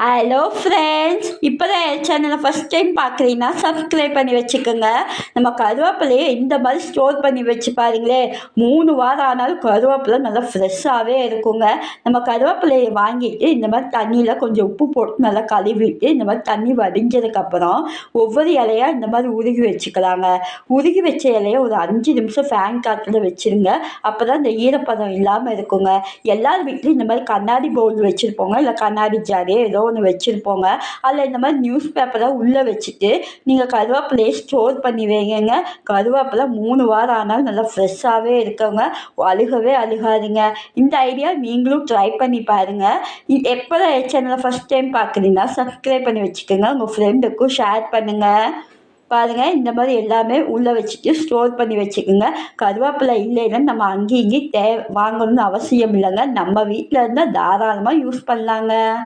Hello friends, இப்போ தான் என் சேனலை ஃபஸ்ட் டைம் பார்க்குறீங்கன்னா சப்ஸ்கிரைப் பண்ணி வச்சுக்கோங்க. நம்ம கருவேப்பிலையை இந்த மாதிரி ஸ்டோர் பண்ணி வச்சு பாருங்களேன், 3 வாரம் ஆனாலும் கருவேப்பிலை நல்லா ஃப்ரெஷ்ஷாகவே இருக்குங்க. நம்ம கருவேப்பிலையை வாங்கிட்டு இந்த மாதிரி தண்ணியில் கொஞ்சம் உப்பு போட்டு நல்லா கழுவிட்டு இந்த மாதிரி தண்ணி வடிஞ்சதுக்கப்புறம் ஒவ்வொரு இலையாக இந்த மாதிரி உருகி வச்சுக்கலாங்க. உருகி வச்ச இலையை ஒரு 5 நிமிஷம் ஃபேன் காற்றுல வச்சுருங்க. அப்போ தான் இந்த ஈரப்பதம் இல்லாமல் இருக்குங்க. எல்லார் வீட்லேயும் இந்த மாதிரி கண்ணாடி பவுல் வச்சுருப்போங்க, இல்லை கண்ணாடி ஜாடி ஏதோ ஒன்று வச்சுருப்போங்க. அதில் இந்த மாதிரி நியூஸ் பேப்பரை உள்ளே வச்சுட்டு நீங்கள் கருவேப்பிலையை ஸ்டோர் பண்ணி வைங்க. கருவேப்பிலை 3 வாரம் ஆனாலும் நல்லா ஃப்ரெஷ்ஷாகவே இருக்கவங்க, அழுகவே அழுகாதுங்க. இந்த ஐடியா நீங்களும் ட்ரை பண்ணி பாருங்கள். எப்போ தான் என் சேனலை ஃபஸ்ட் டைம் பார்க்குறீங்கன்னா சப்ஸ்கிரைப் பண்ணி வச்சுக்கோங்க. உங்கள் ஃப்ரெண்டுக்கும் ஷேர் பண்ணுங்கள். பாருங்கள், இந்த மாதிரி எல்லாமே உள்ளே வச்சுட்டு ஸ்டோர் பண்ணி வச்சுக்கோங்க. கருவேப்பிலை இல்லைன்னா நம்ம அங்கேயும் இங்கேயும் வாங்கணும்னு அவசியம் இல்லைங்க. நம்ம வீட்டில் இருந்தால் தாராளமாக யூஸ் பண்ணலாங்க.